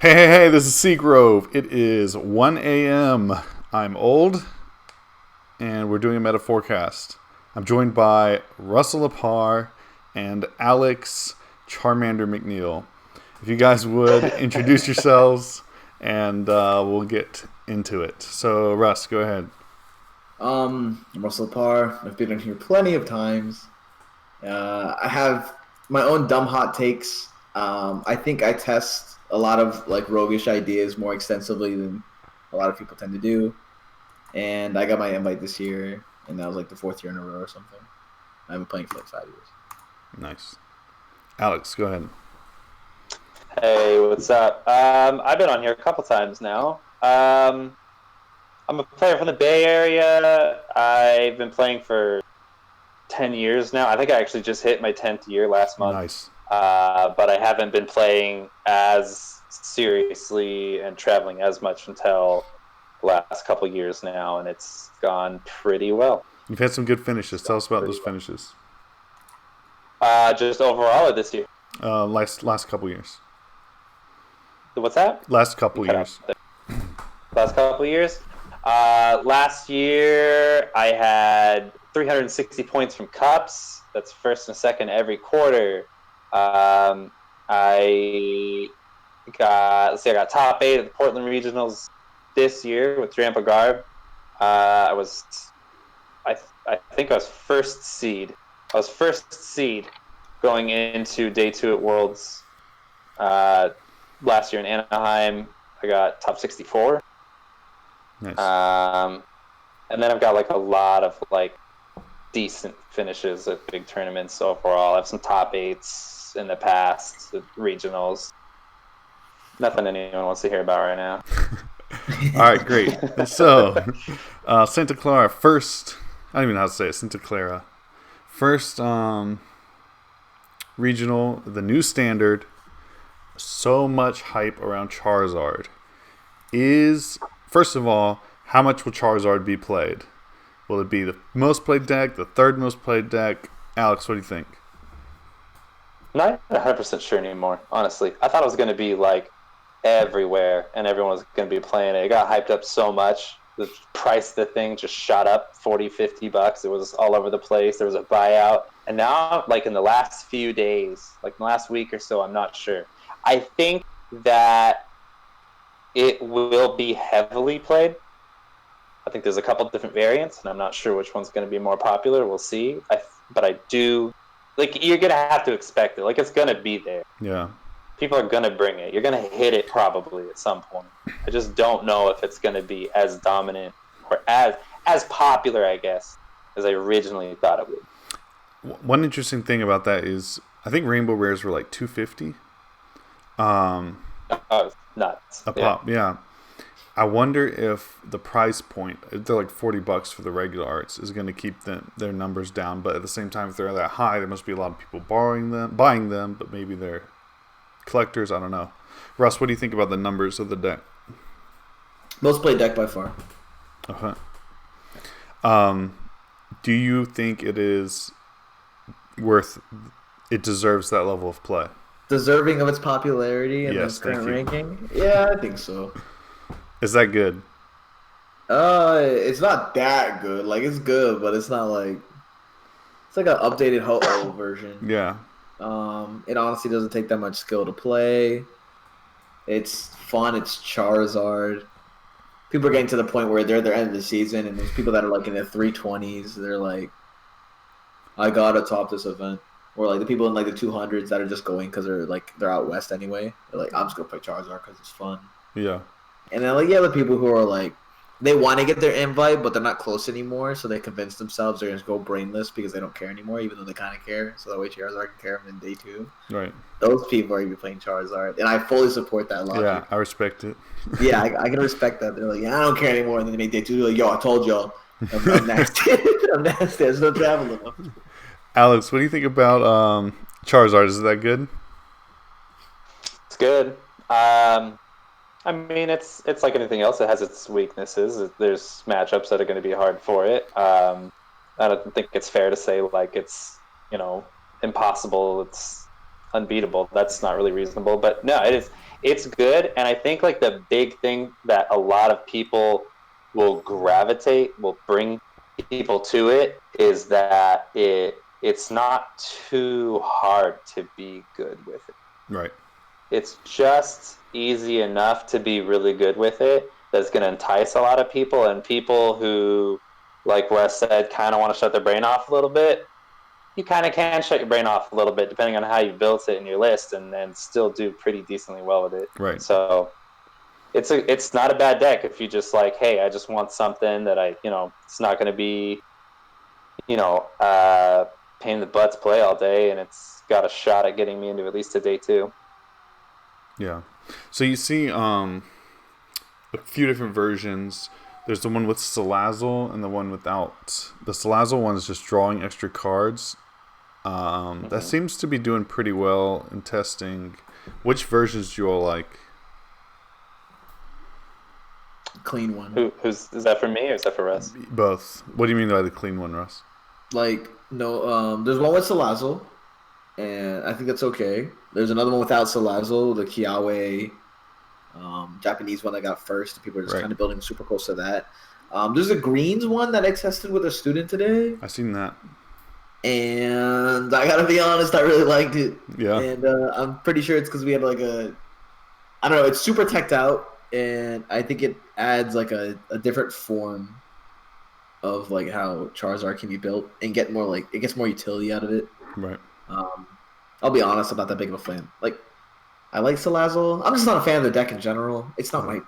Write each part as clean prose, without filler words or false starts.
Hey, this is Seagrove. It is 1 a.m. I'm old, and we're doing a meta forecast. I'm joined by Russell LaParre and Alex Charmander McNeil. If you guys would introduce yourselves, and we'll get into it. So, Russ, go ahead. I'm Russell LaParre. I've been in here plenty of times. I have my own dumb hot takes. I think I test a lot of roguish ideas more extensively than a lot of people tend to do. And I got my invite this year, and that was the fourth year in a row or something. I've been playing for 5 years. Nice. Alex, go ahead. Hey, what's up? I've been on here a couple times now. I'm a player from the Bay Area. I've been playing for 10 years now. I think I actually just hit my 10th year last month. Nice. But I haven't been playing as seriously and traveling as much until the last couple years now, and it's gone pretty well. You've had some good finishes. Tell us about those finishes. Just overall or this year? Last couple years. What's that? Last couple years. Last couple years? Last year, I had 360 points from Cups. That's first and second every quarter. I got top 8 at the Portland Regionals this year with Grandpa Garb. I think I was first seed. I was first seed going into day 2 at Worlds. Last year in Anaheim, I got top 64. Nice. And then I've got a lot of decent finishes at big tournaments overall. I have some top 8s in the past, the regionals. Nothing anyone wants to hear about right now. All right, great. So, Santa Clara first. I don't even know how to say it. Santa Clara first regional, the new standard. So much hype around Charizard. First of all, how much will Charizard be played? Will it be the most played deck, the third most played deck? Alex, what do you think? Not 100% sure anymore, honestly. I thought it was going to be everywhere and everyone was going to be playing it. It got hyped up so much. The price of the thing just shot up $40-$50. It was all over the place. There was a buyout. And now, in the last few days, in the last week or so, I'm not sure. I think that it will be heavily played. I think there's a couple different variants, and I'm not sure which one's going to be more popular. We'll see. But I do... you're going to have to expect it. It's going to be there. Yeah. People are going to bring it. You're going to hit it probably at some point. I just don't know if it's going to be as dominant or as popular, I guess, as I originally thought it would. One interesting thing about that is I think Rainbow Rares were $250. Nuts. A pop, yeah. I wonder if the price point, they're $40 for the regular arts, is going to keep their numbers down. But at the same time, if they're that high, there must be a lot of people buying them, but maybe they're collectors. I don't know. Russ, what do you think about the numbers of the deck? Most played deck by far. Okay. Do you think it deserves that level of play? Deserving of its popularity in Yes, the current thank you. ranking? Yeah, I think so. Is that good? It's not that good. It's good, but it's not it's an updated Ho-Oh version. Yeah. It honestly doesn't take that much skill to play. It's fun. It's Charizard. People are getting to the point where they're at the end of the season, and there's people that are in the 320s. They're I gotta top this event. Or the people in the 200s that are just going because they're out west anyway. They're I'm just gonna play Charizard because it's fun. Yeah. And then the people who are they want to get their invite, but they're not close anymore, so they convince themselves they're gonna go brainless because they don't care anymore, even though they kind of care. So that way Charizard can carry them in day 2. Right. Those people are gonna be playing Charizard, and I fully support that logic. Yeah, I respect it. Yeah, I can respect that. They're I don't care anymore, and then they make day 2. They're yo, I told y'all, I'm nasty. I'm nasty. There's no travel enough. Alex, what do you think about Charizard? Is that good? It's good. I mean, it's like anything else. It has its weaknesses. There's matchups that are going to be hard for it. I don't think it's fair to say it's impossible. It's unbeatable. That's not really reasonable. But no, it's good, and I think like the big thing that a lot of people will bring people to it is that it's not too hard to be good with it. Right. It's just easy enough to be really good with it that's going to entice a lot of people, and people who, like Wes said, kind of want to shut their brain off a little bit. You kind of can shut your brain off a little bit depending on how you built it in your list, and still do pretty decently well with it. Right. So it's not a bad deck if you just like, hey, I just want something that it's not going to be, pain in the butt to play all day, and it's got a shot at getting me into at least a day 2. Yeah. So you see a few different versions. There's the one with Salazzle and the one without. The Salazzle one is just drawing extra cards. That seems to be doing pretty well in testing. Which versions do you all like? Clean one. Is that for me or is that for Russ? Both. What do you mean by the clean one, Russ? Like, no, there's one with Salazzle, and I think that's okay. There's another one without Salazzle, the Kiawe Japanese one I got first. People are just kind of building super close to that. There's a greens one that I tested with a student today. I seen that. And I gotta be honest, I really liked it. Yeah. And I'm pretty sure it's because we have like I don't know, it's super teched out, and I think it adds like a different form of like how Charizard can be built and get more it gets more utility out of it. Right. I'll be honest, I'm not that big of a fan. Like, I like Salazzle. I'm just not a fan of the deck in general. It's not my.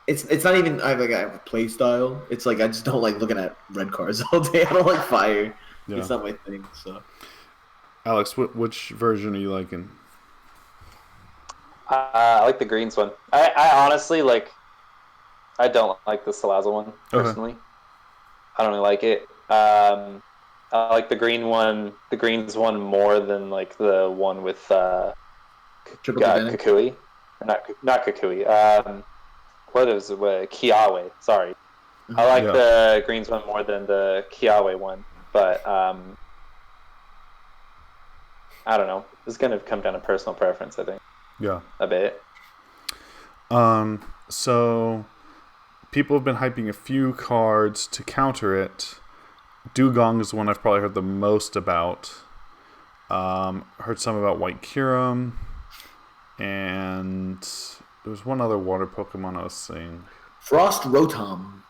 It's not even I have a play style. It's like I just don't like looking at red cards all day. I don't like fire. Yeah. It's not my thing. So, Alex, which version are you liking? I like the greens one. I honestly like. I don't like the Salazzle one personally. Okay. I don't really like it. I like the green one, the greens one more than like the one with Kukui. Not Kukui. What is it? Kiawe. Sorry. I like the greens one more than the Kiawe one, but I don't know. It's going to come down to personal preference, I think. Yeah. A bit. So people have been hyping a few cards to counter it. Dugong is the one I've probably heard the most about. Heard some about White Kyurem, and there was one other water Pokemon I was seeing. Frost Rotom.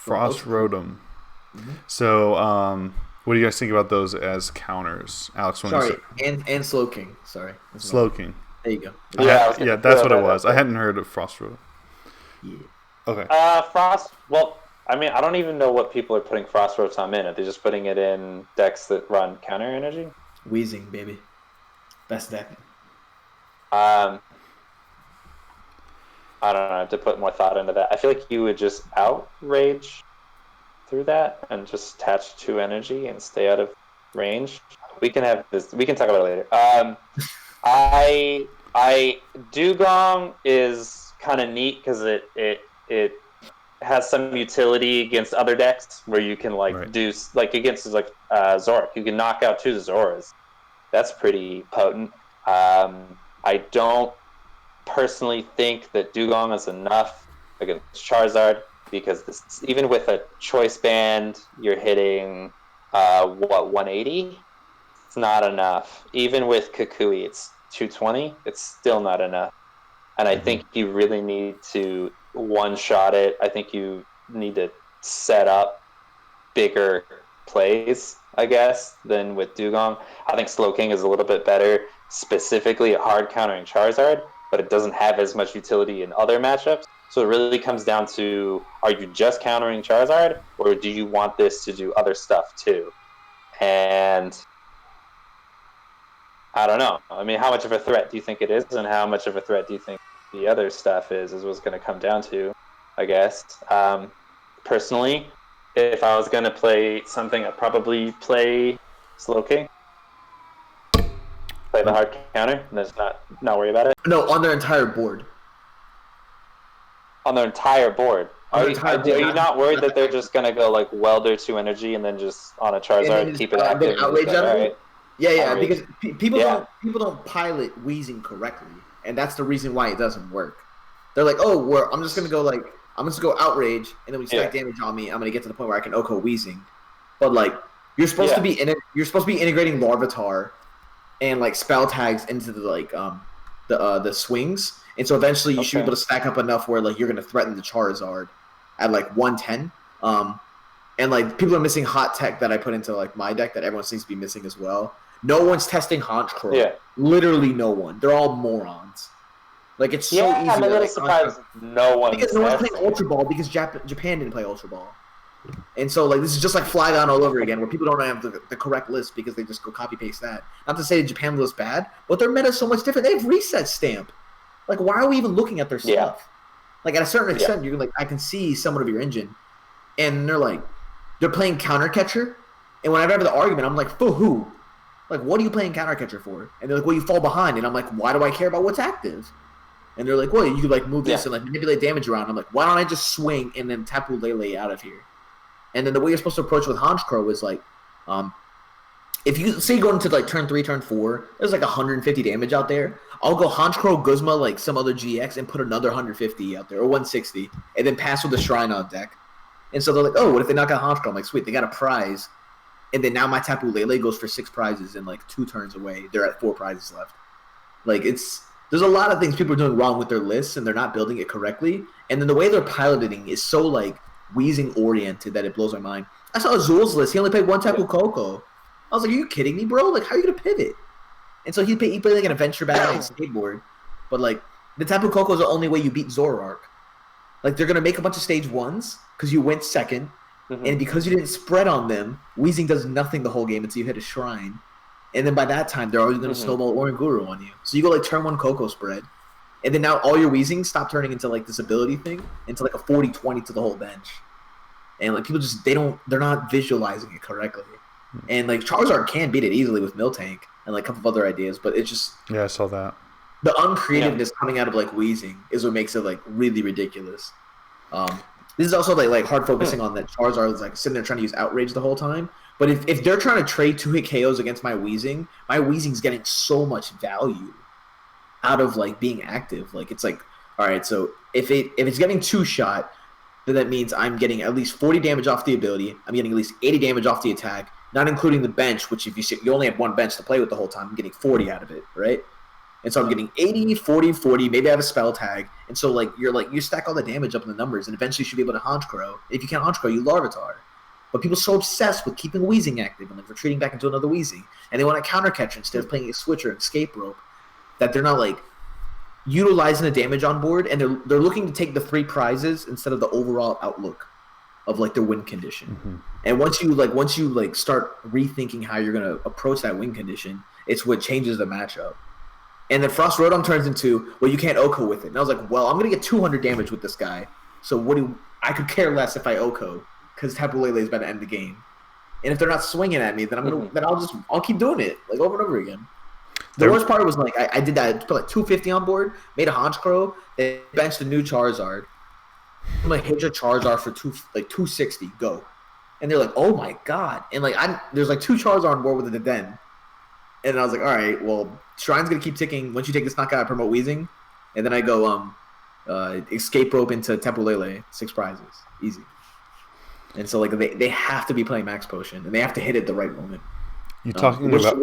Mm-hmm. So, what do you guys think about those as counters, Alex? Sorry, and Slowking. Sorry, Slowking. There you go. Yeah, that's what it was. I hadn't heard of Frost Rotom. Yeah. Okay. Frost. Well, I mean, I don't even know what people are putting Frost Rotom in. Are they just putting it in decks that run counter energy? Wheezing, baby. Best deck. I don't know. I have to put more thought into that. I feel like you would just outrage through that and just attach 2 energy and stay out of range. We can have this. We can talk about it later. Dugong is kind of neat because it has some utility against other decks where you can do against Zork. You can knock out 2 Zoras. That's pretty potent. I don't personally think that Dugong is enough against Charizard because even with a choice band, you're hitting 180. It's not enough. Even with Kukui, it's 220. It's still not enough. And I think you really need to one-shot it. I think you need to set up bigger plays, I guess, than with Dugong. I think Slowking is a little bit better, specifically at hard countering Charizard, but it doesn't have as much utility in other matchups. So it really comes down to, are you just countering Charizard, or do you want this to do other stuff too? And I don't know. I mean, how much of a threat do you think it is, and how much of a threat do you think the other stuff is what's going to come down to, I guess. Personally, if I was going to play something, I'd probably play Slowking. Play the hard counter, and just not worry about it. No, on their entire board. On their entire board. Are you not worried that they're just going to go like Welder 2 energy and then just on a Charizard keep it active? Outrage right? Yeah, because people don't pilot Wheezing correctly. and that's the reason why it doesn't work. They're like, oh, I'm just gonna go Outrage, and then when you stack damage on me, I'm gonna get to the point where I can OHKO Weezing. But like, you're supposed to be integrating Larvitar and like spell tags into the swings, and so eventually you should be able to stack up enough where like you're gonna threaten the Charizard at like 110. And like people are missing hot tech that I put into like my deck that everyone seems to be missing as well. No one's testing Honchkrow. Yeah. Literally no one. They're all morons. Like it's so easy. I'm a little surprised no one. Because no one's playing Ultra Ball because Japan didn't play Ultra Ball. And so like this is just like Flygon all over again, where people don't have the correct list because they just go copy paste that. Not to say that Japan was bad, but their meta is so much different. They have reset stamp. Like why are we even looking at their stuff? Like at a certain extent, you're like I can see somewhat of your engine, and they're playing counter catcher, and when I have the argument, I'm like, for who? Like, what are you playing counter catcher for? And they're like, well, you fall behind, and I'm like, why do I care about what's active? And they're like, well, you could like move this and like manipulate damage around. I'm like, why don't I just swing and then Tapu Lele out of here? And then the way you're supposed to approach with Honchkrow is like, if you say you go into like turn 3, turn 4, there's like 150 damage out there. I'll go Honchkrow, Guzma, like some other GX, and put another 150 out there, or 160, and then pass with the Shrine on deck. And so they're like, oh, what if they knock out Honchkrow? I'm like, sweet, they got a prize. And then now my Tapu Lele goes for 6 prizes, and like 2 turns away, they're at 4 prizes left. Like there's a lot of things people are doing wrong with their lists, and they're not building it correctly. And then the way they're piloting is so like Weezing oriented that it blows my mind. I saw Azul's list; he only played 1 Tapu Koko. I was like, are you kidding me, bro? Like, how are you gonna pivot? And so he played like an adventure battle on skateboard, but like the Tapu Koko is the only way you beat Zoroark. Like they're gonna make a bunch of stage 1s because you went second. And because you didn't spread on them, Weezing does nothing the whole game until you hit a Shrine. And then by that time, they're always going to snowball Oranguru on you. So you go like turn 1 Coco spread. And then now all your Weezings stop turning into like this ability thing, into like a 40-20 to the whole bench. And like people just, they're not visualizing it correctly. And like Charizard can beat it easily with Miltank and like a couple of other ideas, but it's just... Yeah, I saw that. The uncreativeness coming out of like Weezing is what makes it like really ridiculous. This is also like hard focusing on that Charizard is like sitting there trying to use Outrage the whole time. But if they're trying to trade 2-hit KOs against my Weezing's getting so much value out of like being active. Like it's like, all right, so if it's getting 2-shot, then that means I'm getting at least 40 damage off the ability. I'm getting at least 80 damage off the attack, not including the bench, which if you only have 1 bench to play with the whole time, I'm getting 40 out of it, right? And so I'm getting 80, 40, 40, maybe I have a spell tag. And so you stack all the damage up in the numbers, and eventually you should be able to Honchkrow. If you can't Honchkrow, you Larvitar. But people are so obsessed with keeping Weezing active and like retreating back into another Weezing. And they want to counter catcher instead of playing a switcher and escape rope, that they're not like utilizing the damage on board, and they're looking to take the 3 prizes instead of the overall outlook of like their win condition. And once you start rethinking how you're gonna approach that win condition, it's what changes the matchup. And then Frost Rotom turns into, well, you can't OHKO with it. And I was like, well, I'm going to get 200 damage with this guy. So I could care less if I OHKO, because Tapu Lele is about to end the game. And if they're not swinging at me, then I'll keep doing it, like over and over again. The worst part was like, I did that, put like 250 on board, made a Honchkrow, then benched a new Charizard. I'm like, hit your Charizard for 260, go. And they're like, oh my god. And like, there's like 2 Charizard on board with the Den. And I was like, all right, well, Shrine's going to keep ticking. Once you take this knockout, I promote Weezing. And then I go escape rope into Tapu Lele, 6 prizes. Easy. And so like they have to be playing Max Potion, and they have to hit it the right moment. You talking about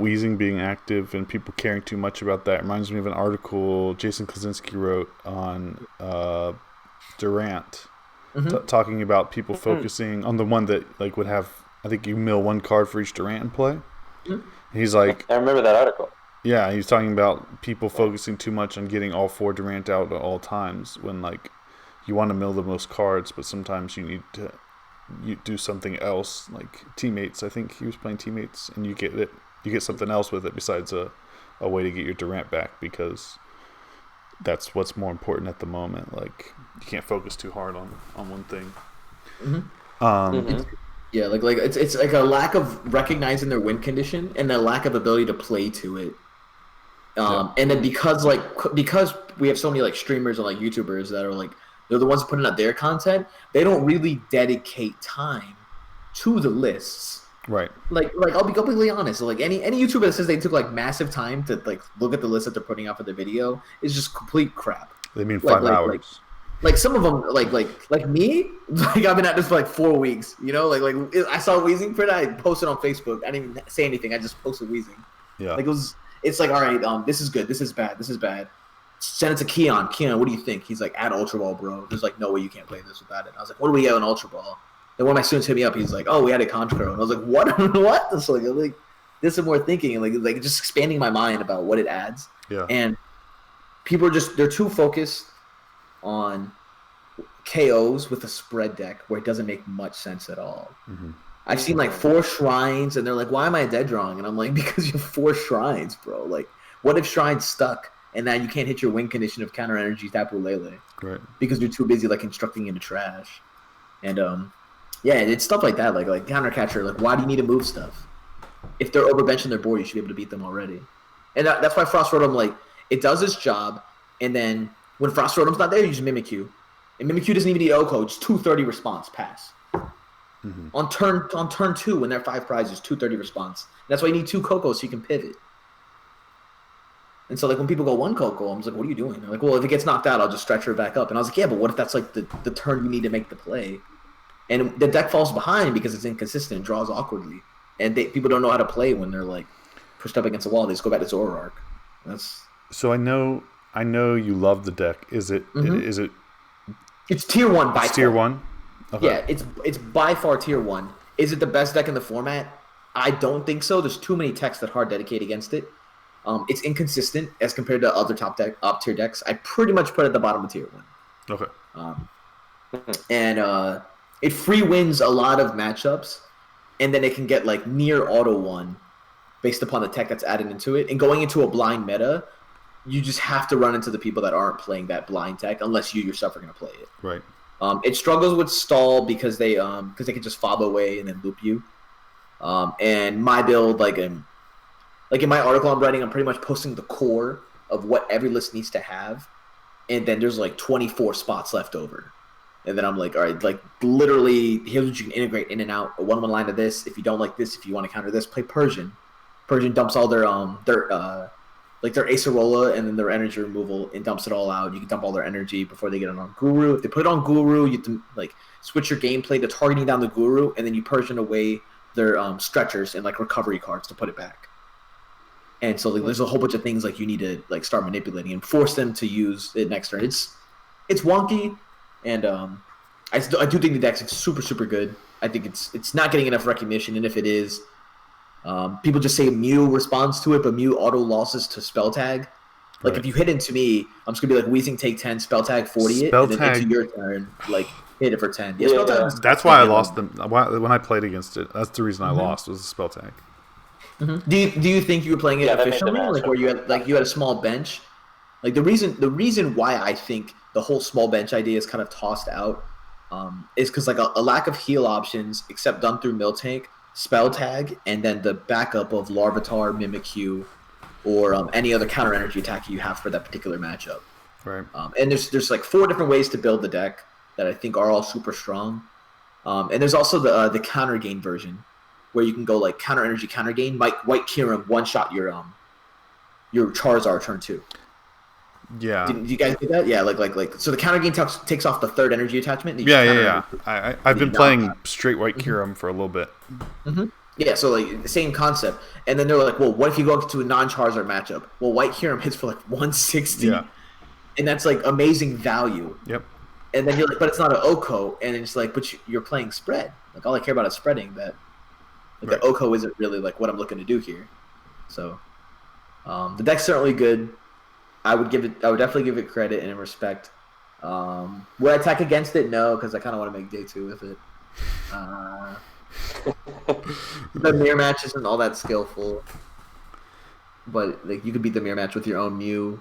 Weezing being active and people caring too much about that reminds me of an article Jason Kaczynski wrote on Durant, talking about people focusing on the one that like would have, I think you mill 1 card for each Durant in play. He's like, I remember that article. Yeah, he's talking about people focusing too much on getting all 4 Durant out at all times when like you want to mill the most cards, but sometimes you do something else, like Teammates. I think he was playing Teammates, and you get something else with it besides a way to get your Durant back, because that's what's more important at the moment. Like you can't focus too hard on one thing. Yeah, like it's like a lack of recognizing their win condition and a lack of ability to play to it. And then because we have so many like streamers and like YouTubers that are like, they're the ones putting out their content, they don't really dedicate time to the lists. Right. Like I'll be completely honest. Like any YouTuber that says they took like massive time to like look at the list that they're putting out for their video is just complete crap. They mean Like 5 hours. like some of them like me. Like I've been at this for like 4 weeks. You know, like I saw Wheezing Print. I posted on Facebook. I didn't even say anything. I just posted Wheezing. Yeah. Like it's like all right. This is good. This is bad. This is bad. Send it to Keon. Keon, what do you think? He's like, add Ultra Ball, bro. There's like no way you can't play this without it. And I was like, what do we get on Ultra Ball? Then one of my students hit me up. He's like, oh, we had a Contra. And I was like, what? What? It's like this is more thinking and like just expanding my mind about what it adds. Yeah. And people are they're too focused on KOs with a spread deck where it doesn't make much sense at all. Mm-hmm. I've seen like 4 shrines and they're like, why am I dead drawing? And I'm like, because you have 4 shrines, bro. Like, what if shrines stuck and now you can't hit your win condition of counter energy Tapu Lele? Right. Because you're too busy like constructing into trash. And yeah, it's stuff like that. Like counter catcher. Like, why do you need to move stuff? If they're overbenching their board, you should be able to beat them already. And that's why Frost Rotom, like, it does its job. And then when Frost Rotom's not there, you just Mimikyu. And Mimikyu doesn't even need OHKO. It's 230 response pass. Mm-hmm. On turn 2, when they're 5 prizes, 230 response. And that's why you need 2 Koko so you can pivot. And so, like, when people go 1 Koko, I'm just like, what are you doing? They're like, well, if it gets knocked out, I'll just stretch her back up. And I was like, yeah, but what if that's, like, the turn you need to make the play? And the deck falls behind because it's inconsistent, draws awkwardly. And people don't know how to play when they're, like, pushed up against the wall. They just go back to Zoroark. So I know you love the deck. Is it? Mm-hmm. Is it? It's tier 1 by far. Tier 1? Okay. Yeah, it's by far tier 1. Is it the best deck in the format? I don't think so. There's too many techs that hard dedicate against it. It's inconsistent as compared to other top tier decks. I pretty much put it at the bottom of tier 1. Okay. And it free wins a lot of matchups, and then it can get like near auto one based upon the tech that's added into it. And going into a blind meta, you just have to run into the people that aren't playing that blind tech unless you yourself are going to play it. Right. It struggles with stall because they can just fob away and then loop you. And my build, like in my article I'm writing, I'm pretty much posting the core of what every list needs to have, and then there's like 24 spots left over. And then I'm like, all right, like literally, here's what you can integrate in and out. A 1-1 line of this. If you don't like this, if you want to counter this, play Persian. Persian dumps all their Acerola and then their energy removal and dumps it all out. You can dump all their energy before they get it on Guru. If they put it on Guru, you have to like switch your gameplay to targeting down the Guru, and then you Persian away their stretchers and like recovery cards to put it back. And so like, there's a whole bunch of things like you need to like start manipulating and force them to use it next turn. It's wonky, and I do think the deck's super super good. I think it's not getting enough recognition, and if it is, people just say Mew responds to it, but Mew auto losses to spell tag. Like if you hit into me, I'm just gonna be like Wheezing take 10, spell tag 40 it, and then into your turn like hit it for 10. Yeah, that's why I lost them when I played against it. That's the reason I lost was the spell tag. Mm-hmm. Do you think you were playing it efficiently, like where you had a small bench? Like the reason why I think the whole small bench idea is kind of tossed out is because like a lack of heal options, except done through Miltank, spell tag, and then the backup of Larvitar, Mimikyu, or any other counter energy attack you have for that particular matchup. Right. And there's like 4 different ways to build the deck that I think are all super strong. And there's also the counter gain version, where you can go like counter energy, counter gain, White Kyurem one shot your Charizard turn 2. Yeah. Did you guys do that? Yeah, like so the counter gain takes off the 3rd energy attachment. And Yeah. I've been playing straight White Kyurem for a little bit. Mm-hmm. Yeah, so like the same concept. And then they're like, well, what if you go into a non-Charizard matchup? Well, White Kyurem hits for like 160. Yeah. And that's like amazing value. Yep. And then you're like, but it's not an OHKO, and it's like, but you're playing spread. Like all I care about is spreading that. Like the OHKO isn't really like what I'm looking to do here. So the deck's certainly good. I would definitely give it credit and respect. Would I attack against it? No, because I kind of want to make day 2 with it. The mirror match isn't all that skillful, but like you could beat the mirror match with your own Mew.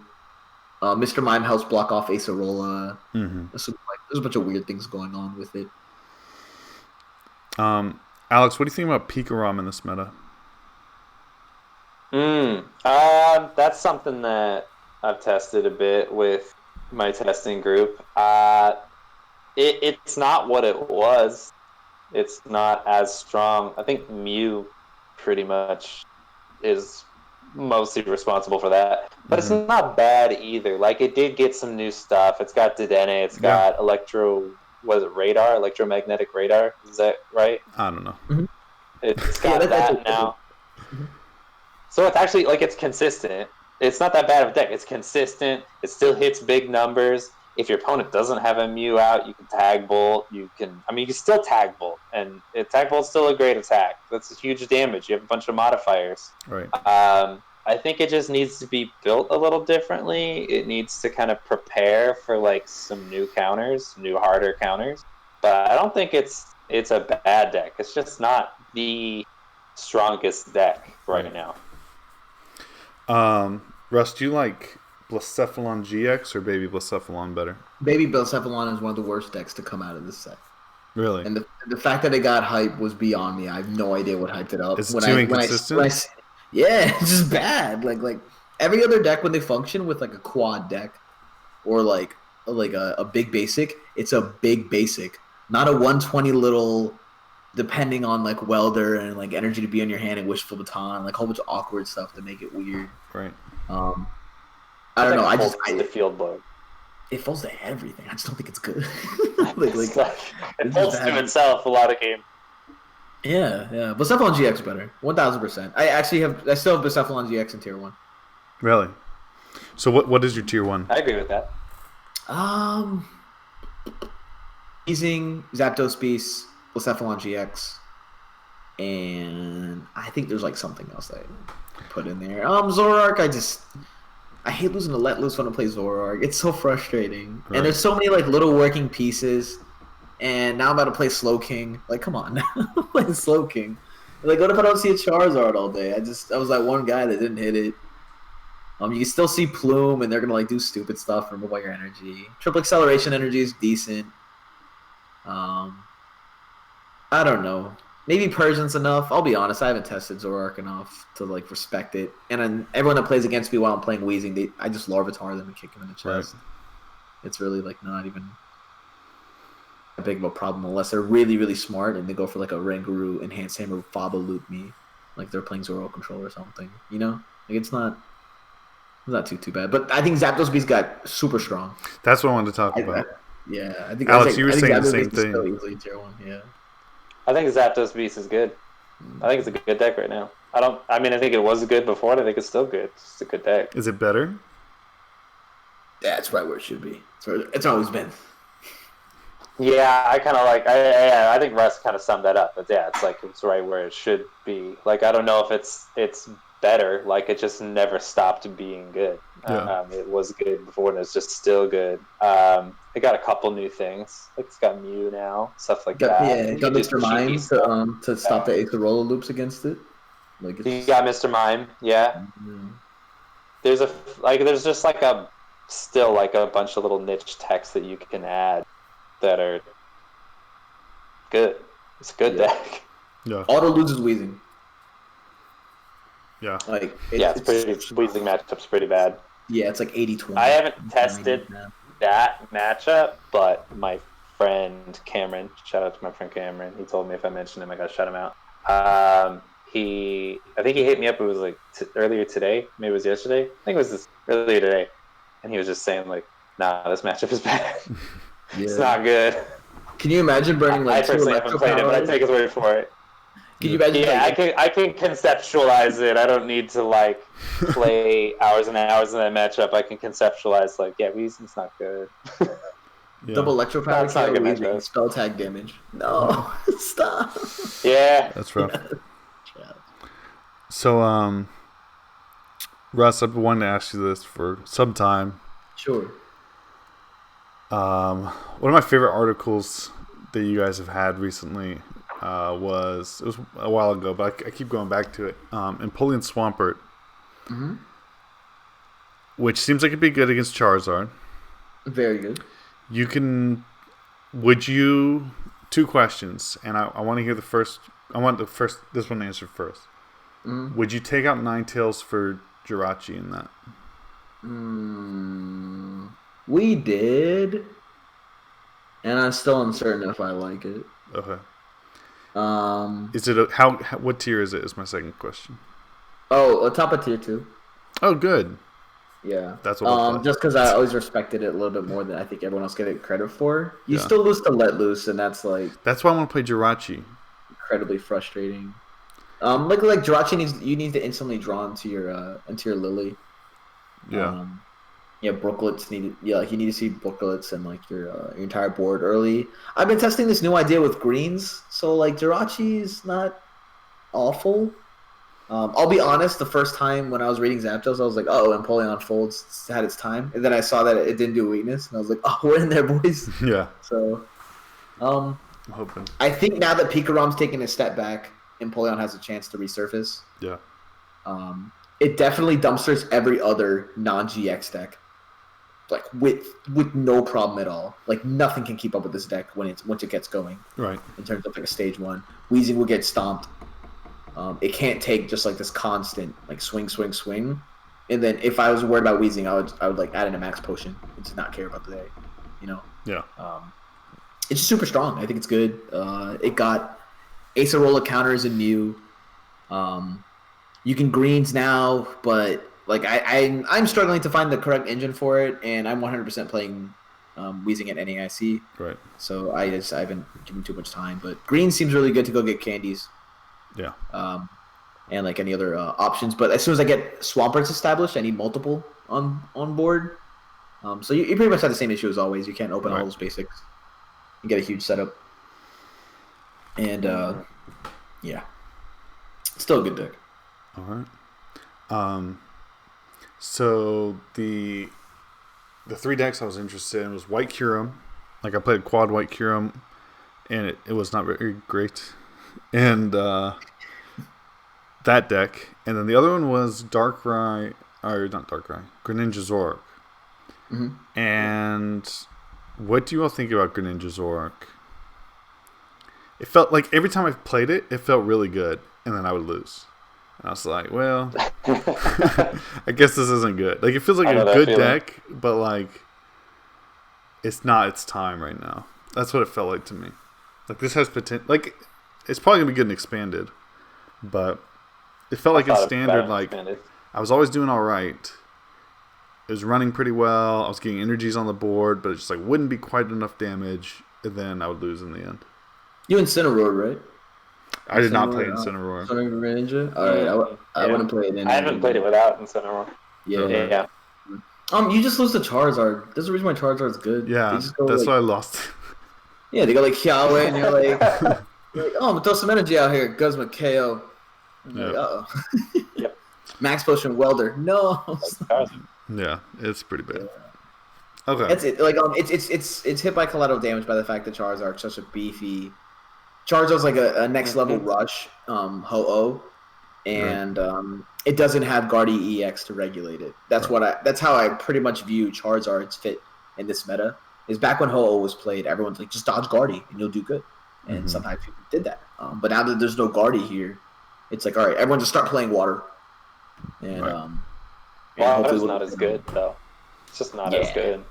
Mr. Mime helps block off Acerola. Mm-hmm. There's a bunch of weird things going on with it. Alex, what do you think about Pika-Rom in this meta? That's something that I've tested a bit with my testing group. It's not what it was. It's not as strong. I think Mew pretty much is mostly responsible for that. But it's not bad either. Like, it did get some new stuff. It's got Dedenne. It's got electromagnetic radar. Is that right? I don't know. It's got that now. So it's actually, like, it's consistent. It's not that bad of a deck. It's consistent. It still hits big numbers. If your opponent doesn't have a Mew out, you can Tag Bolt. You can still Tag Bolt. And Tag Bolt's still a great attack. That's a huge damage. You have a bunch of modifiers. Right. I think it just needs to be built a little differently. It needs to kind of prepare for, like, some new counters, new harder counters. But I don't think it's a bad deck. It's just not the strongest deck right now. Russ, do you like Blacephalon GX or Baby Blacephalon better? Baby Blacephalon is one of the worst decks to come out of this set. Really? And the fact that it got hype was beyond me. I have no idea what hyped it up. Is it too inconsistent? Yeah, it's just bad. Like every other deck when they function with like a quad deck or like a big basic, it's a big basic, not a 120 little. Depending on like welder and like energy to be on your hand and wishful baton, like a whole bunch of awkward stuff to make it weird. Right. I don't know. The field blow. It falls to everything. I just don't think it's good. It falls to itself a lot of games. Yeah. Blacephalon GX better, 1000%. I still have Blacephalon GX in tier 1. Really? So what is your tier 1? I agree with that. Easing, Zapdos Beast, Blacephalon GX, and I think there's like something else that I put in there. Zoroark, I hate losing to Let Loose when I play Zoroark. It's so frustrating. Right. And there's so many like little working pieces. And now I'm about to play Slowking. Like, come on, play Slowking. Like, what if I don't see a Charizard all day? I was that one guy that didn't hit it. You can still see Plume, and they're gonna like do stupid stuff, remove all your energy. Triple Acceleration energy is decent. I don't know. Maybe Persian's enough. I'll be honest. I haven't tested Zoroark enough to like respect it. And then everyone that plays against me while I'm playing Weezing, I just Larvitar them and kick them in the chest. Right. It's really like not even a big of a problem unless they're really, really smart and they go for like a Ranguru, Enhanced Hammer, Faba Loop me, like they're playing Zoro Control or something. You know, like it's not too bad. But I think Zapdos Beast got super strong. That's what I wanted to talk about. I think Alex, you were saying the same thing. Still easily tier 1. Yeah. I think Zapdos Beast is good. I think it's a good deck right now. I think it was good before, and I think it's still good. It's a good deck. Is it better? Yeah, it's right where it should be. It's always been. Yeah, I kind of like. I think Russ kind of summed that up. But yeah, it's right where it should be. Like, I don't know if it's better. Like, it just never stopped being good. Yeah. It was good before, and it's just still good. It got a couple new things. Like, it's got Mew now, stuff like that. Yeah, it got Mr. Mime to stop the Acerola loops against it. Like, you got Mr. Mime, yeah. Mm-hmm. There's just like a bunch of little niche techs that you can add that are good. It's a good deck. Yeah. Auto loses Weezing. Yeah. It's pretty. Weezing matchup's pretty bad. Yeah, it's like 80-20. I haven't tested that matchup, but my friend Cameron, shout out to my friend Cameron, he told me if I mentioned him, I gotta shut him out. I think he hit me up. It was like earlier today, maybe it was yesterday. I think it was earlier today, and he was just saying like, "Nah, this matchup is bad. It's not good." Can you imagine burning like? I personally haven't played it, but I take his word for it. Can you imagine? Yeah, I can conceptualize it. I don't need to like play hours and hours in that matchup. I can conceptualize like, yeah, Weezing's not good. Yeah. Double electropowder Weezing, spell tag damage. No, stop. Yeah, that's rough. Yeah. So, Russ, I've been wanting to ask you this for some time. Sure. One of my favorite articles that you guys have had recently was a while ago, but I keep going back to it. Empoleon Swampert, which seems like it'd be good against Charizard. Very good. Two questions, and I want to hear the first. I want this one answered first. Would you take out Ninetales for Jirachi in that? We did, and I'm still uncertain if I like it. Okay. Is it what tier is it? Is my second question. Oh, top of tier 2. Oh, good. Yeah, that's what I thought. Just because I always respected it a little bit more than I think everyone else get it credit for. You Yeah. still lose to Let Loose, and that's like that's why I want to play Jirachi. Incredibly frustrating. Like Jirachi you need to instantly draw into your Lily. Yeah. Brooklets you need to see Brooklets and like your entire board early. I've been testing this new idea with greens, so like Jirachi is not awful. I'll be honest, the first time when I was reading Zapdos, I was like, oh, Empoleon Folds had its time. And then I saw that it didn't do weakness, and I was like, oh, we're in there, boys. Yeah. So, I'm hoping. I think now that Pika-Rom's taking a step back, Empoleon has a chance to resurface. Yeah. It definitely dumpsters every other non-GX deck. Like, with no problem at all. Like, nothing can keep up with this deck once it gets going. Right. In terms of, like, a stage 1. Weezing will get stomped. It can't take just like this constant like swing. And then if I was worried about Weezing, I would like add in a max potion and just not care about the day, you know. Yeah. It's super strong. I think it's good. It got Acerola counters in Mew. You can greens now, but like I'm struggling to find the correct engine for it, and I'm 100% playing Weezing at NAIC. Right. So I haven't given too much time, but green seems really good to go get candies. Yeah. And like any other options, but as soon as I get Swamperts established, I need multiple on board. So you pretty much have the same issue as always. You can't open all those basics. You get a huge setup, and yeah, still a good deck. All right. So the 3 decks I was interested in was White Kyurem. Like I played quad White Kyurem, and it was not very great. And that deck, and then the other one was Greninja Zork. Mm-hmm. And what do you all think about Greninja Zork? It felt like every time I played it, it felt really good, and then I would lose. And I was like, well, I guess this isn't good. Like it feels like a good deck, but like it's not its time right now. That's what it felt like to me. Like this has potential. Like it's probably gonna be good and expanded, but it felt like in standard. Like I was always doing all right. It was running pretty well. I was getting energies on the board, but it just like wouldn't be quite enough damage, and then I would lose in the end. You Incineroar, right? I did not play Incineroar. Greninja. All right, I wouldn't play it. I haven't played it without Incineroar. Yeah. You just lose to Charizard. There's a reason why Charizard's good. Yeah, that's why I lost. Yeah, they go like Yahweh, and you're like, oh, I'm gonna throw some energy out here. Goes with KO. Like, uh-oh. Yep. Max Potion Welder. No. Yeah, it's pretty bad. Yeah. Okay. That's it. Like it's hit by collateral damage by the fact that Charizard's such a beefy. Charizard's like a next level rush, Ho-Oh, and it doesn't have Guardy EX to regulate it. That's how I pretty much view Charizard's fit in this meta. Is back when Ho-Oh was played, everyone's like, just dodge Guardy and you'll do good. And sometimes people did that. But now that there's no Guardy here, it's like, all right, everyone just start playing water. And Water's not as good, though. It's just not as good.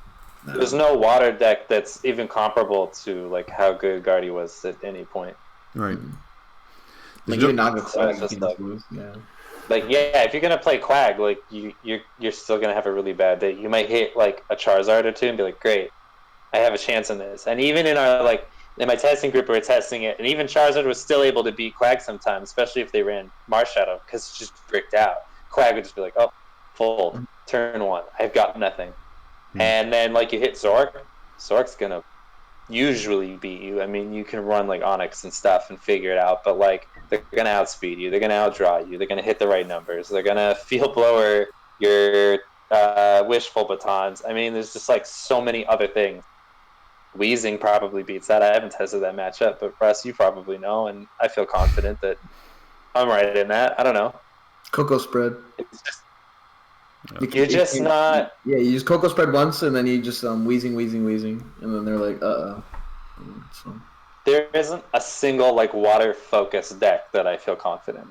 No. There's no water deck that's even comparable to like how good Guardy was at any point. Right. Like you're not gonna if you're gonna play Quag, like you're still gonna have a really bad day. You might hit like a Charizard or two and be like, great, I have a chance in this. And even in my testing group, we were testing it, and even Charizard was still able to beat Quag sometimes, especially if they ran Marshadow, because it's just bricked out. Quag would just be like, oh, fold, turn 1, I've got nothing. And then like you hit Zork, Zork's gonna usually beat you. I mean, you can run like Onyx and stuff and figure it out, but like they're gonna outspeed you, they're gonna outdraw you, they're gonna hit the right numbers, they're gonna field blower your wishful batons. I mean, there's just like so many other things. Weezing probably beats that. I haven't tested that matchup, but Russ, you probably know, and I feel confident that I'm right in that. I don't know. Cocoa spread. It's just you're just not. Yeah, you use Cocoa spread once, and then you just wheezing, and then they're like, So. There isn't a single like water focused deck that I feel confident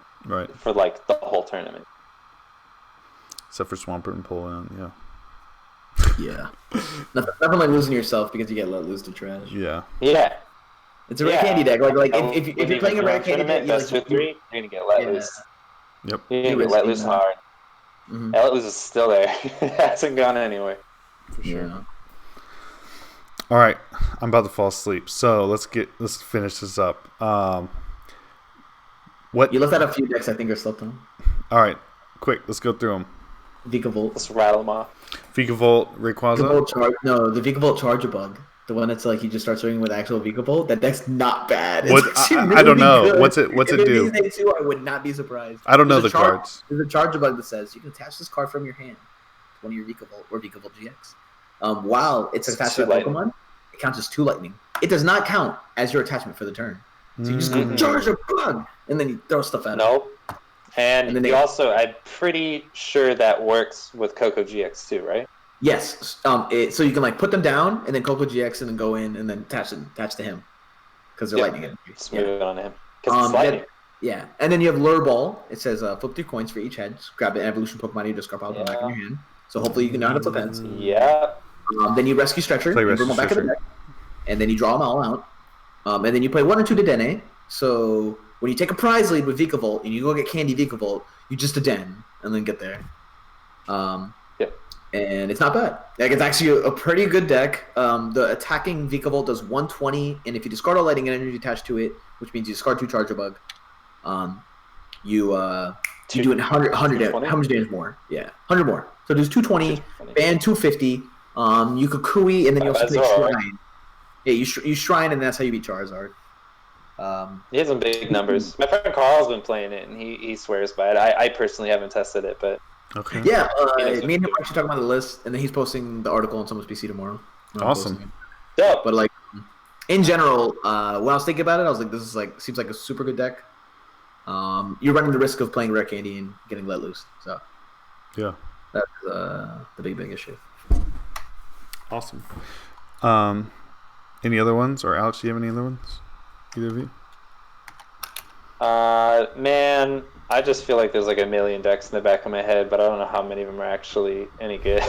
for like the whole tournament. Except for Swampert and Empoleon, yeah. Yeah. Nothing like losing yourself because you get let loose to trash. Yeah. Yeah. It's a rare candy deck. Like if you're playing a rare candy deck, best of 3, you're gonna get let loose. Yep. You're gonna get let loose hard. Mm-hmm. Let loose is still there. It hasn't gone anywhere. For sure. Yeah. All right, I'm about to fall asleep, so let's finish this up. What you left out a few decks I think are slept on. All right, quick, let's go through them. Vika-Volt. Let's rattle them off. Vika-Volt, Rayquaza. The Vika-Volt Charge-a-Bug. The one that's like you just start swinging with actual Vika-Volt. That deck's not bad. I don't know. Good. What's it do? If it I would not be surprised. I don't know the cards. There's a Charge-a-Bug that says you can attach this card from your hand to one of your Vika-Volt or Vika-Volt GX. While it's attached to a Pokemon, it counts as 2 lightning. It does not count as your attachment for the turn. So you just go Charge-a-Bug, and then you throw stuff at it. Nope. And then you also, I'm pretty sure that works with Coco GX too, right? Yes. So you can like put them down, and then Coco GX, and then go in, and then attach to him, because they're lightning energy. Smooth it on him. Because it's lightning. Yeah. And then you have Lure Ball. It says flip 3 coins for each head. Grab an evolution Pokemon, you just discard pile back in your hand. So hopefully you can know how to flip heads. Yeah. Then you rescue Stretcher, and bring them back in the deck, and then you draw them all out. And then you play 1 or 2 Dedenne. So when you take a prize lead with Vika-Volt and you go get Candy Vika-Volt, you just Den and then get there. And it's not bad. Like, it's actually a pretty good deck. The attacking Vika-Volt does 120, and if you discard all lightning energy attached to it, which means you discard 2 Charge-a-Bug, you do it 100 damage. How much damage more? Yeah, 100 more. So there's 220, ban 250. You could Kui, and then you also play Shrine. Yeah, you Shrine, and that's how you beat Charizard. He has some big numbers. My friend Carl's been playing it, and he swears by it. I personally haven't tested it, but okay. Yeah, me and him are actually talking about the list, and then he's posting the article on someone's PC tomorrow. Awesome. Yeah, but like in general, when I was thinking about it, I was like, this is like seems like a super good deck. You're running the risk of playing rare candy and getting let loose. So yeah, that's the big issue. Awesome. Any other ones, or Alex? Do you have any other ones? Either of you? Man, I just feel like there's like a million decks in the back of my head, but I don't know how many of them are actually any good.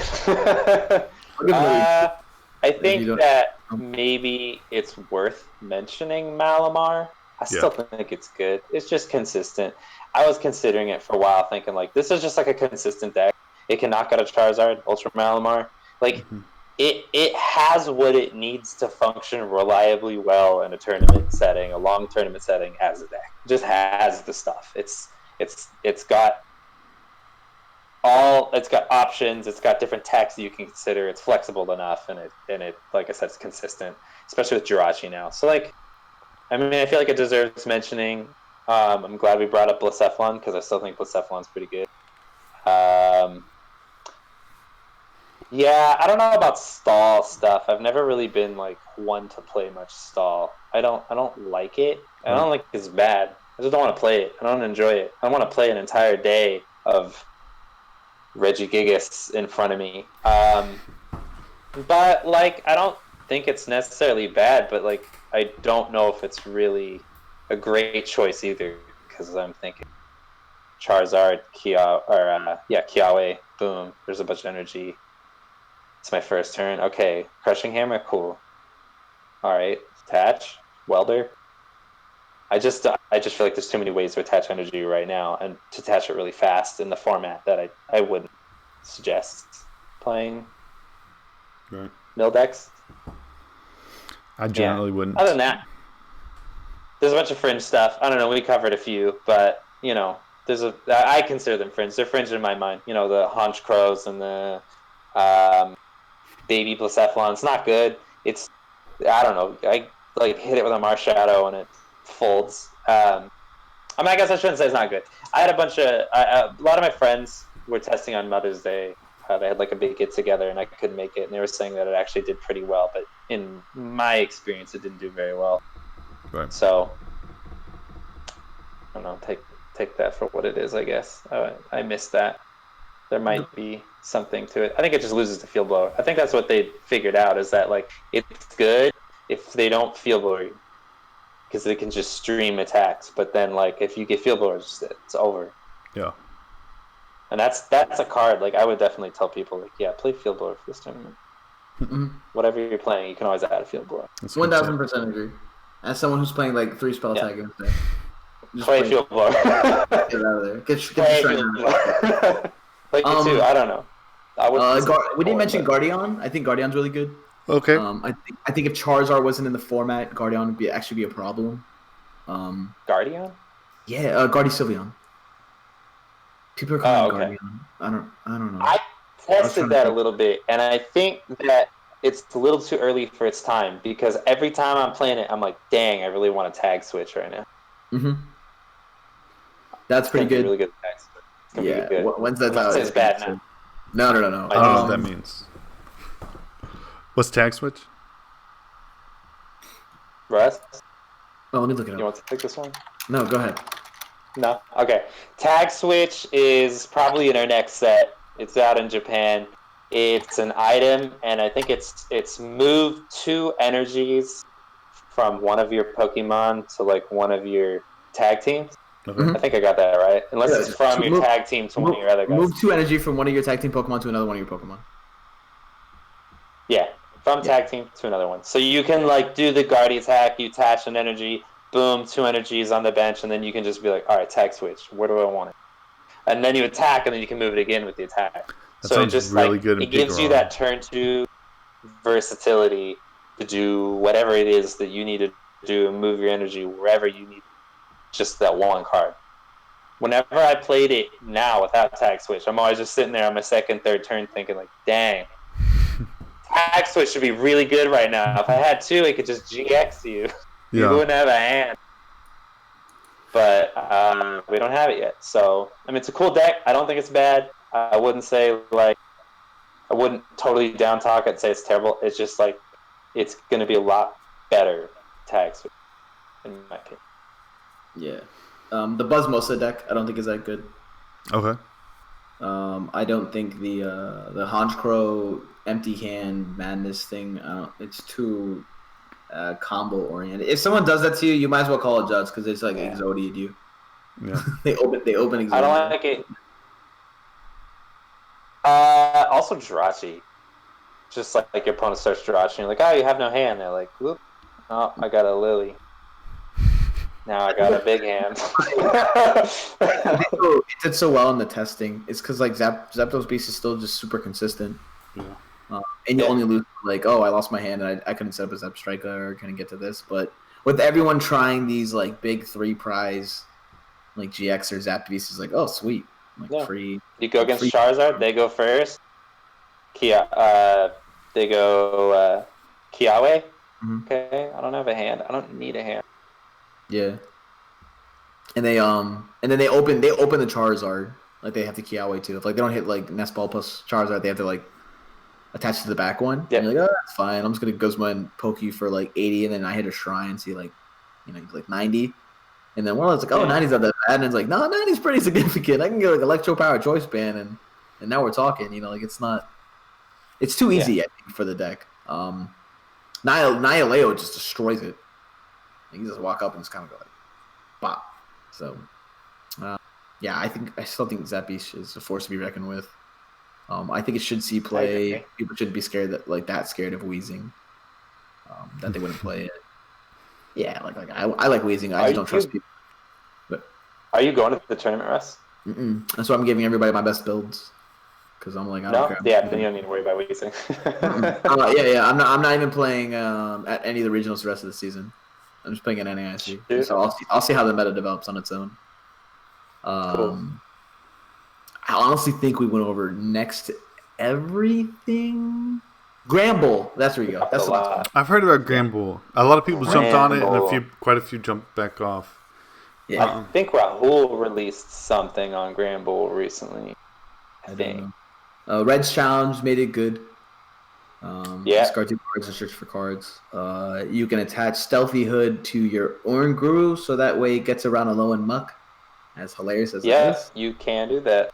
I think that maybe it's worth mentioning Malamar. I still think it's good. It's just consistent. I was considering it for a while, thinking like this is just like a consistent deck. It can knock out a Charizard, Ultra Malamar. Like it has what it needs to function reliably well in a tournament setting, a long tournament setting as a deck. It just has the stuff. It's got options. It's got different techs that you can consider. It's flexible enough, and it like I said, it's consistent, especially with Jirachi now. So like, I mean, I feel like it deserves mentioning. I'm glad we brought up Blacephalon because I still think Blacephalon's pretty good. Yeah, I don't know about stall stuff. I've never really been like one to play much stall. I don't like it. I don't like it's bad. I just don't want to play it. I don't enjoy it. I want to play an entire day of Regigigas in front of me. But like, I don't think it's necessarily bad. But like, I don't know if it's really a great choice either, because I'm thinking Charizard, Kiawe, boom. There's a bunch of energy. It's my first turn. Okay, Crushing Hammer, cool. All right, attach, Welder. I just feel like there's too many ways to attach energy right now, and to attach it really fast in the format that I wouldn't suggest playing. Right. Mill decks. I generally wouldn't. Other than that, there's a bunch of fringe stuff. I don't know. We covered a few, but you know, I consider them fringe. They're fringe in my mind. You know, the Haunch Crows and the Baby Blacephalon. It's not good. It's, I don't know. I like hit it with a Marshadow and it folds. I mean, I guess I shouldn't say it's not good. I had a lot of my friends were testing on Mother's Day. They had like a big get together and I couldn't make it, and they were saying that it actually did pretty well, but in my experience, it didn't do very well. Right. So I don't know. Take that for what it is, I guess. I missed that. There might be something to it. I think it just loses the field blower. I think that's what they figured out, is that like it's good if they don't field blower you, because they can just stream attacks. But then like if you get field blowers, it's over. Yeah. And that's a card. Like I would definitely tell people like, yeah, play field blower for this tournament. Whatever you're playing, you can always add a field blower. 1000% agree. As someone who's playing like 3 spell tag games, just Play Field Blower. get it out of there. Get Play your Field Blower. Play two. I don't know. We didn't mention Guardian. I think Guardian's really good. Okay. I think if Charizard wasn't in the format, Guardian would actually be a problem. Guardian? Yeah, Guardian Sylveon. People are calling Guardian. I don't know. I tested that a little bit, and I think that it's a little too early for its time because every time I'm playing it, I'm like, dang, I really want to tag switch right now. Mm-hmm. That's pretty good. Really good tag switch. It's gonna be good. When's that out? It's bad now. No. I don't know what that means. What's tag switch? Russ? Oh, let me look it up. You want to take this one? No, go ahead. No? Okay. Tag switch is probably in our next set. It's out in Japan. It's an item, and I think it's moved 2 energies from one of your Pokemon to like one of your tag teams. Okay. I think I got that right. Unless it's from your tag team to one of your other guys. Move 2 energy from one of your tag team Pokemon to another one of your Pokemon. Yeah, from tag team to another one. So you can like do the Guardian attack, you attach an energy, boom, 2 energies on the bench, and then you can just be like, all right, tag switch. Where do I want it? And then you attack, and then you can move it again with the attack. That so it just really good. It gives you that turn 2 versatility to do whatever it is that you need to do and move your energy wherever you need. Just that one card. Whenever I played it now without tag switch, I'm always just sitting there on my second, third turn thinking like, dang, tag switch should be really good right now. If I had 2, it could just GX you. You wouldn't have a hand. But we don't have it yet. So, I mean, it's a cool deck. I don't think it's bad. I wouldn't say, like, I wouldn't totally down talk it, say it's terrible. It's just, like, it's going to be a lot better tag switch, in my opinion. Yeah. The Buzzmosa deck, I don't think is that good. Okay. I don't think the Honchkrow empty hand madness thing, it's too combo oriented. If someone does that to you, you might as well call it Judge because it's like Exodia'd you. Yeah. they open Exodia. I don't like it. Also Jirachi. Just like your opponent starts Jirachi, and you're like, oh, you have no hand. They're like, whoop, oh, I got a Lily. Now I got a big hand. It did so well in the testing. It's because like Zapdos Beast is still just super consistent. Yeah. And you only lose like, oh, I lost my hand and I couldn't set up a Zap Striker or couldn't get to this. But with everyone trying these like big 3 prize like GX or Zap Beast is like, oh sweet. Like free. You go against Charizard, they go first. They go Kiawe. Mm-hmm. Okay, I don't have a hand. I don't need a hand. Yeah. And they and then they open the Charizard. Like they have to Kiawe too. If like they don't hit like Nest Ball plus Charizard, they have to like attach to the back one. Yeah. And you're like, oh, that's fine. I'm just gonna Guzma and poke you for like 80, and then I hit a Shrine, see like like 90. And then Warlord's like, oh, 90's not that bad. And it's like, no, 90's pretty significant. I can get like Electro Power Choice Band, and now we're talking. Like it's not. It's too easy, I think, for the deck. Nihileo just destroys it. You just walk up and just kind of go like, bop. So, I still think Zappish is a force to be reckoned with. I think it should see play. People shouldn't be scared that scared of Weezing. That they wouldn't play it. Yeah, I like Weezing. I just don't trust people. But are you going to the tournament, Russ? That's why I'm giving everybody my best builds. Because I'm like, I don't care. Yeah, then you don't need to worry about Weezing. I'm not even playing at any of the regionals the rest of the season. I'm just playing at NAIC. So I'll see how the meta develops on its own. Cool. I honestly think we went over next to everything. Granbull. That's where you go. That's the last one. I've heard about Granbull. A lot of people jumped on it, and quite a few jumped back off. Yeah. I think Rahul released something on Granbull recently. I think. Red's Challenge made it good. Discard 2 cards and search for cards. You can attach Stealthy Hood to your Oranguru, so that way it gets around Alolan Muck. As hilarious as it is. Yes, you can do that.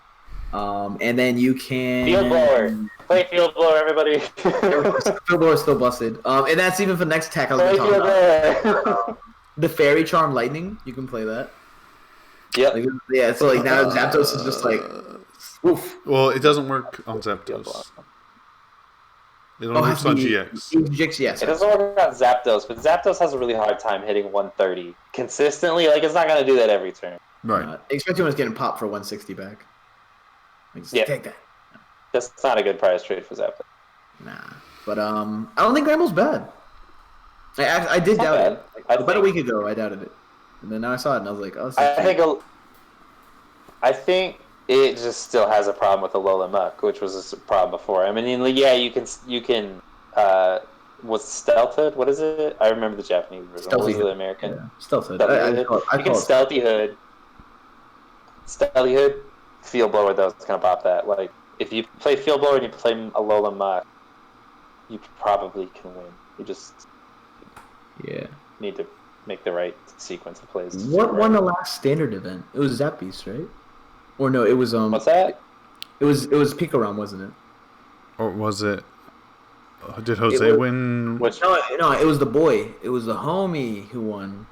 And then you can... Field Blower. Play Field Blower, everybody. Field Blower is still busted. And that's even for the next attack I was going to talk about. The Fairy Charm Lightning, you can play that. Yep. So like now Zapdos is just like... Oof. Well, it doesn't work on Zapdos. It only works on GX. GX, yes. It doesn't work on Zapdos, but Zapdos has a really hard time hitting 130 consistently. Like, it's not going to do that every turn. Right. Especially when it's getting popped for 160 back. Like, just take that. That's not a good price trade for Zapdos. Nah. But I don't think Granbull's bad. I did doubt it. About a week ago, I doubted it. And then now I saw it, and I was like, oh, I think it just still has a problem with the Alola Muck, which was a problem before. I mean, yeah, you can what's Stealth-Hood? What is it? I remember the Japanese version. What was the American? Yeah. Stealth-Hood. You can Stealthy Hood. Stealthy Hood, Field Blower, though, it's going to pop that. Like, if you play Field Blower and you play Alola Muck, you probably can win. You just need to make the right sequence of plays. What won the last standard event? It was Zapdos, right? Or no, it was What's that? It was Pika-Rom, wasn't it? Or was it? Did Jose win? No, it was the boy. It was the homie who won.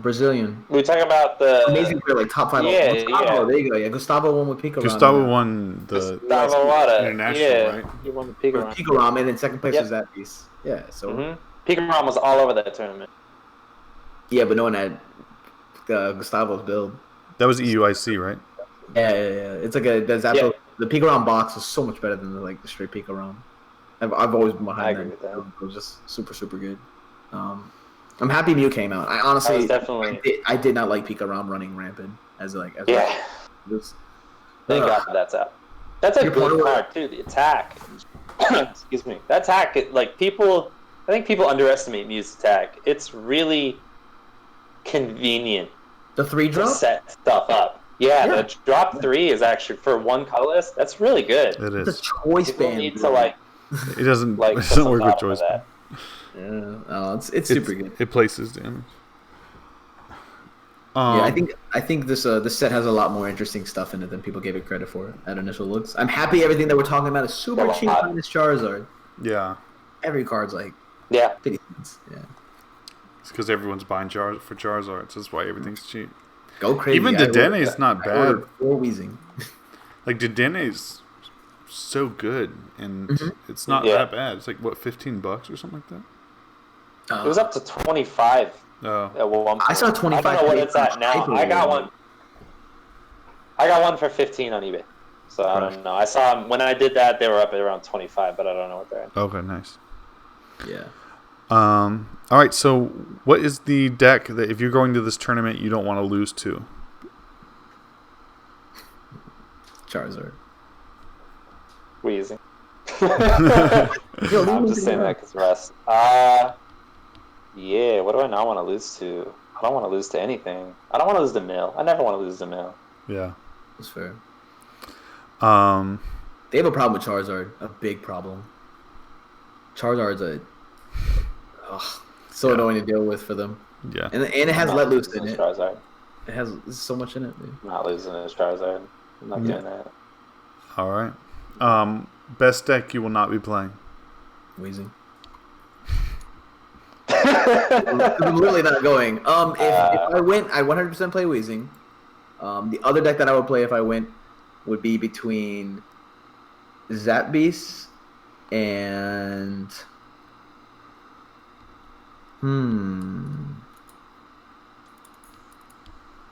Brazilian. We talking about the amazing player, like top 5. Yeah, Gustavo, there you go. Yeah, Gustavo won with Pika-Rom. Gustavo won the international, right? He won the Pika-Rom. Pika-Rom, and then second place was Zapdos. Yeah, so Pika-Rom was all over that tournament. Yeah, but no one had Gustavo's build. That was EUIC, right? Yeah. It's like the Pika-Rom box was so much better than the straight Pika-Rom. I've always been behind that. It was just super, super good. I'm happy Mew came out. I honestly, I did not like Pika-Rom running rampant as Thank God that's out. That's a good card too. The attack. Excuse me. That attack, I think people underestimate Mew's attack. It's really convenient. The 3-drop? To set stuff up. Yeah, the drop 3 is actually, for one colorless, that's really good. It is. It's a choice band. Need to it doesn't work with choice band. Yeah, it's super good. It places damage. I think this set has a lot more interesting stuff in it than people gave it credit for at initial looks. I'm happy everything that we're talking about is super cheap minus Charizard. Yeah. Every card's like 50 cents. Yeah. It's because everyone's buying for Charizards. That's why everything's cheap. Go crazy. Even Dedene's not bad. Or Weezing. Like Dedene's so good, and it's not that bad. It's like what, $15 or something like that. It was up to 25. Oh. At one point. I saw 25. I don't know what it's at now. I got one for 15 on eBay. So I don't know. I saw them when I did that. They were up at around 25, but I don't know what they're at. Okay, nice. Yeah. All right. So, what is the deck that if you're going to this tournament you don't want to lose to? Charizard. Weezing. I'm just saying that because Russ. Yeah. What do I not want to lose to? I don't want to lose to anything. I don't want to lose to Mill. I never want to lose to Mill. Yeah. That's fair. They have a problem with Charizard. A big problem. Charizard's so annoying to deal with for them. Yeah. And it has Let Loose in it. Charizard. It has so much in it. Dude. I'm not losing to Charizard. I'm not doing that. All right. Best deck you will not be playing. Weezing. I'm literally not going. If I went, I 100% play Weezing. The other deck that I would play if I went would be between Zapdos and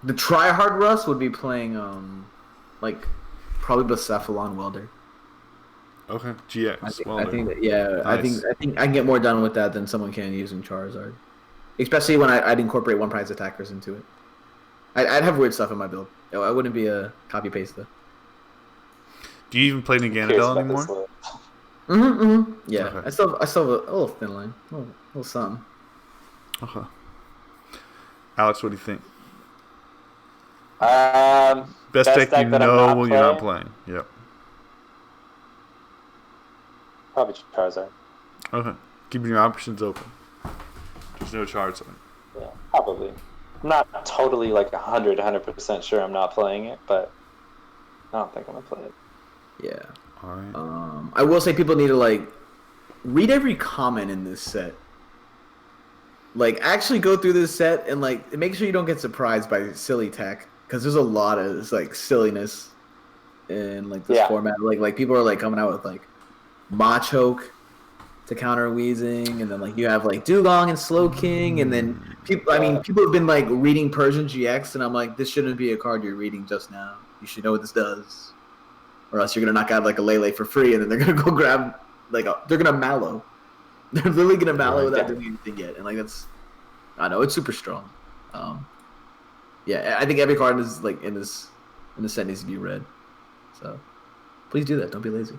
the tryhard Russ would be playing probably Blacephalon Welder. Okay, GX. I think I can get more done with that than someone can using Charizard, especially when I'd incorporate one prize attackers into it. I'd have weird stuff in my build. I wouldn't be a copy paste though. Do you even play Naganadel anymore? Yeah, okay. I still have a little thin line, a little something. Okay. Alex, what do you think? Best deck you know when you're not playing. Yep. Probably Charizard. Okay. Keeping your options open. There's no Charizard. Yeah, probably. I'm not totally 100% sure I'm not playing it, but I don't think I'm going to play it. Yeah. All right. I will say people need to read every comment in this set. Actually go through this set and make sure you don't get surprised by silly tech, because there's a lot of silliness in this format. People are coming out with Machoke to counter Weezing, and then like you have like Dugong and Slowking, and then people. I mean, people have been like reading Persian GX, and I'm like, this shouldn't be a card you're reading just now. You should know what this does, or else you're gonna knock out like a Lele for free, and then they're gonna go grab they're gonna Mallow. They're literally gonna Mallow without doing anything yet, and like that's, I know it's super strong. Yeah, I think every card is like in this set needs to be read. So please do that. Don't be lazy.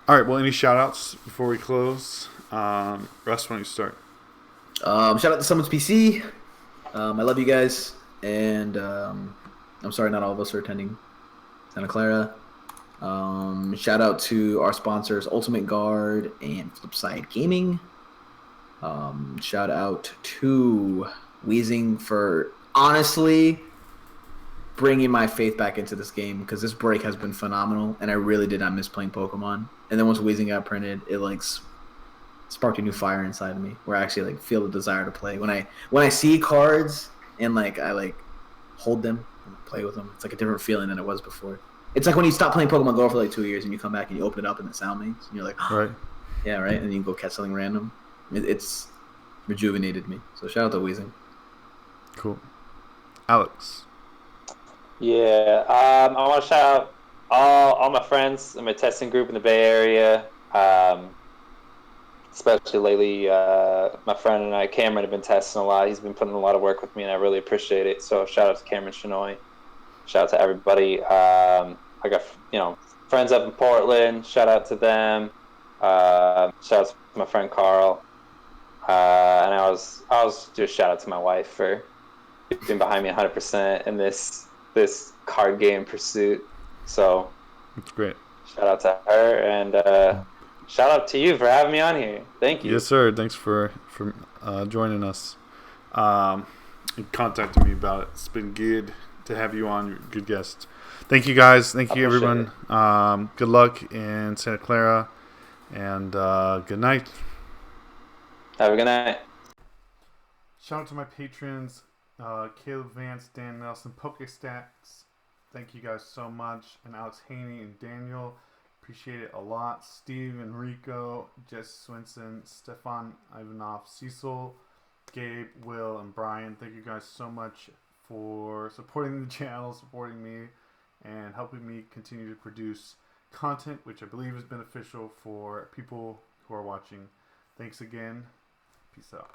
All right. Well, any shout outs before we close? Russ, why don't you start? Shout out to Someone's PC. I love you guys, and I'm sorry not all of us are attending Santa Clara. Shout out to our sponsors, Ultimate Guard and Flipside Gaming. Shout out to Weezing for honestly bringing my faith back into this game, because this break has been phenomenal, and I really did not miss playing Pokemon. And then once Weezing got printed, it like sparked a new fire inside of me, where I actually like feel the desire to play. When I see cards and like I like hold them and play with them, it's like a different feeling than it was before. It's like when you stop playing Pokemon Go for like 2 years and you come back and you open it up and it soundmates, and you're like, oh, right, yeah, right, and then you can go catch something random. It's rejuvenated me. So shout out to Weezing. Cool. Alex. Yeah, I want to shout out all my friends in my testing group in the Bay Area. Especially lately, my friend and I, Cameron, have been testing a lot. He's been putting a lot of work with me, and I really appreciate it. So shout out to Cameron Shinoy. Shout out to everybody. I got friends up in Portland. Shout out to them. Shout out to my friend Carl. And I was do a shout out to my wife for being behind me 100% in this card game pursuit. So That's great. Shout out to her, and shout out to you for having me on here. Thank you. Yes, sir. Thanks for joining us. And contacting me about it. It's been good to have you on. You're a good guest. Thank you, guys. Thank you, everyone. Good luck in Santa Clara, and good night. Have a good night. Shout out to my patrons, Caleb Vance, Dan Nelson, Pokestats. Thank you guys so much. And Alex Haney and Daniel. Appreciate it a lot. Steve, Enrico, Jess Swinson, Stefan Ivanov, Cecil, Gabe, Will, and Brian. Thank you guys so much for supporting the channel, supporting me, and helping me continue to produce content, which I believe is beneficial for people who are watching. Thanks again. Peace out.